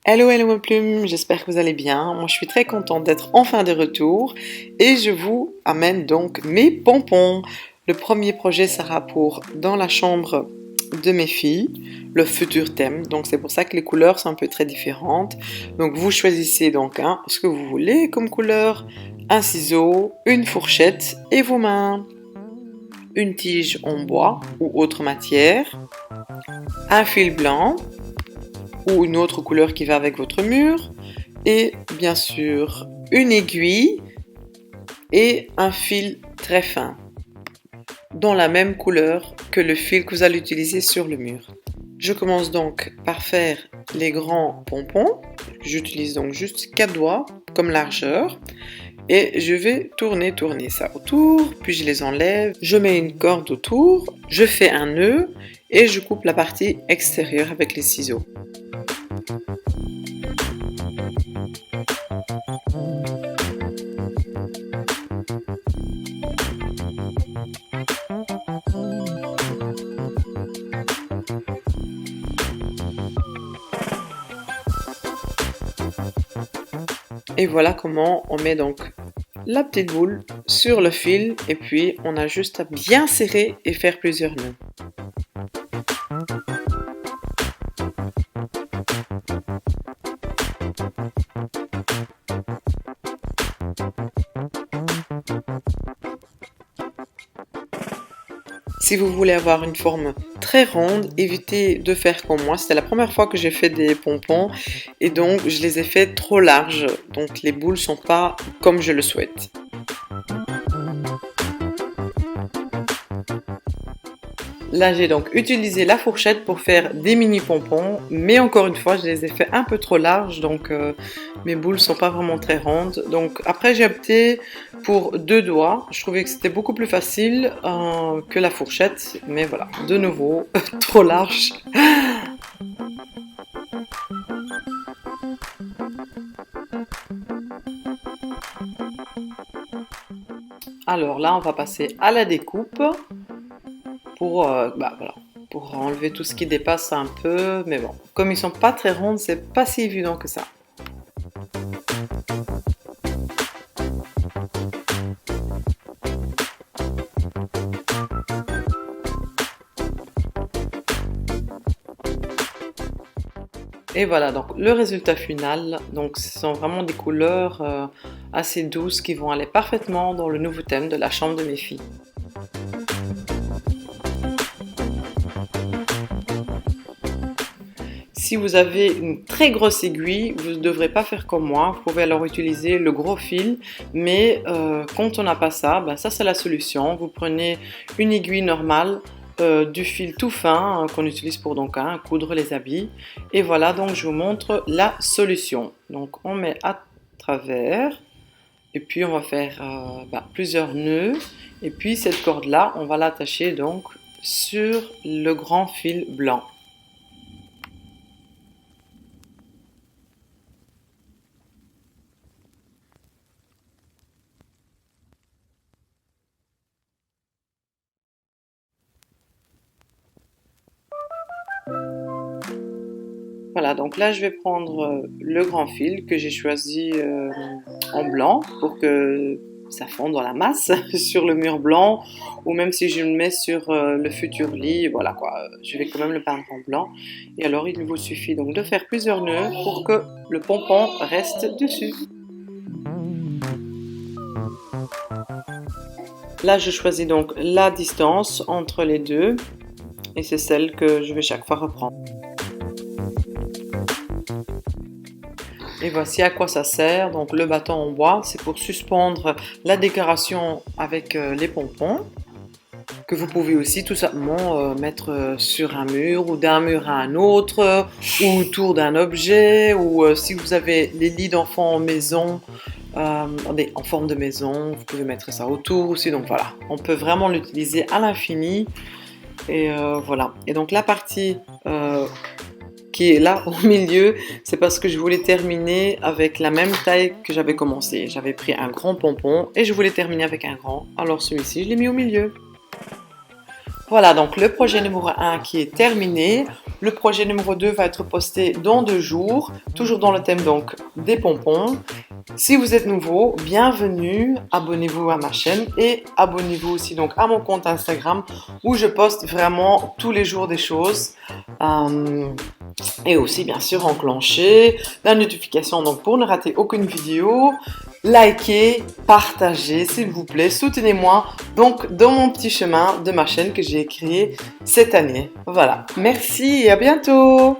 Hello, hello ma plume, j'espère que vous allez bien. Moi je suis très contente d'être enfin de retour et je vous amène donc mes pompons. Le premier projet sera pour dans la chambre de mes filles, le futur thème. Donc c'est pour ça que les couleurs sont un peu très différentes. Donc vous choisissez donc ce que vous voulez comme couleur, un ciseau, une fourchette et vos mains. Une tige en bois ou autre matière, un fil blanc ou une autre couleur qui va avec votre mur, et bien sûr une aiguille et un fil très fin, dans la même couleur que le fil que vous allez utiliser sur le mur. Je commence donc par faire les grands pompons. J'utilise donc juste 4 doigts comme largeur. Et je vais tourner ça autour, puis je les enlève, je mets une corde autour, je fais un nœud et je coupe la partie extérieure avec les ciseaux. Et voilà comment on met donc la petite boule sur le fil et puis on a juste à bien serrer et faire plusieurs nœuds. Si vous voulez avoir une forme très ronde, évitez de faire comme moi. C'était la première fois que j'ai fait des pompons et donc je les ai fait trop larges. Donc les boules sont pas comme je le souhaite. Là, j'ai donc utilisé la fourchette pour faire des mini pompons, mais encore une fois, je les ai fait un peu trop larges, donc mes boules sont pas vraiment très rondes. Donc après, j'ai opté pour 2 doigts. Je trouvais que c'était beaucoup plus facile que la fourchette, mais voilà, de nouveau, trop large. Alors là, on va passer à la découpe pour, voilà, pour enlever tout ce qui dépasse un peu. Mais bon, comme ils sont pas très ronds, c'est pas si évident que ça. Et voilà, donc le résultat final, donc ce sont vraiment des couleurs assez douces qui vont aller parfaitement dans le nouveau thème de la chambre de mes filles. Si vous avez une très grosse aiguille, vous ne devrez pas faire comme moi, vous pouvez alors utiliser le gros fil, mais quand on n'a pas ça, ben ça c'est la solution. Vous prenez une aiguille normale, du fil tout fin qu'on utilise pour donc coudre les habits, et voilà, donc je vous montre la solution. Donc on met à travers, et puis on va faire plusieurs nœuds, et puis cette corde là, on va l'attacher donc sur le grand fil blanc. Voilà, donc là je vais prendre le grand fil que j'ai choisi en blanc pour que ça fonde dans la masse sur le mur blanc, ou même si je le mets sur le futur lit, voilà quoi, je vais quand même le peindre en blanc. Et alors il vous suffit donc de faire plusieurs nœuds pour que le pompon reste dessus. Là je choisis donc la distance entre les deux et c'est celle que je vais chaque fois reprendre. Et voici à quoi ça sert. Donc le bâton en bois, c'est pour suspendre la décoration avec les pompons, que vous pouvez aussi tout simplement mettre sur un mur ou d'un mur à un autre, ou autour d'un objet, ou si vous avez les lits d'enfants en maison, en forme de maison, vous pouvez mettre ça autour aussi. Donc voilà, on peut vraiment l'utiliser à l'infini. Et voilà. Et donc la partie qui est là au milieu, c'est parce que je voulais terminer avec la même taille que j'avais commencé. J'avais pris un grand pompon et je voulais terminer avec un grand, alors celui-ci je l'ai mis au milieu. Voilà, donc le projet numéro 1 qui est terminé. Le projet numéro 2 va être posté dans 2 jours, toujours dans le thème donc des pompons. Si vous êtes nouveau, bienvenue, abonnez-vous à ma chaîne et abonnez-vous aussi donc à mon compte Instagram où je poste vraiment tous les jours des choses. Et aussi bien sûr enclencher la notification donc pour ne rater aucune vidéo. Likez, partagez s'il vous plaît, soutenez-moi donc dans mon petit chemin de ma chaîne que j'ai créé cette année. Voilà, merci et à bientôt!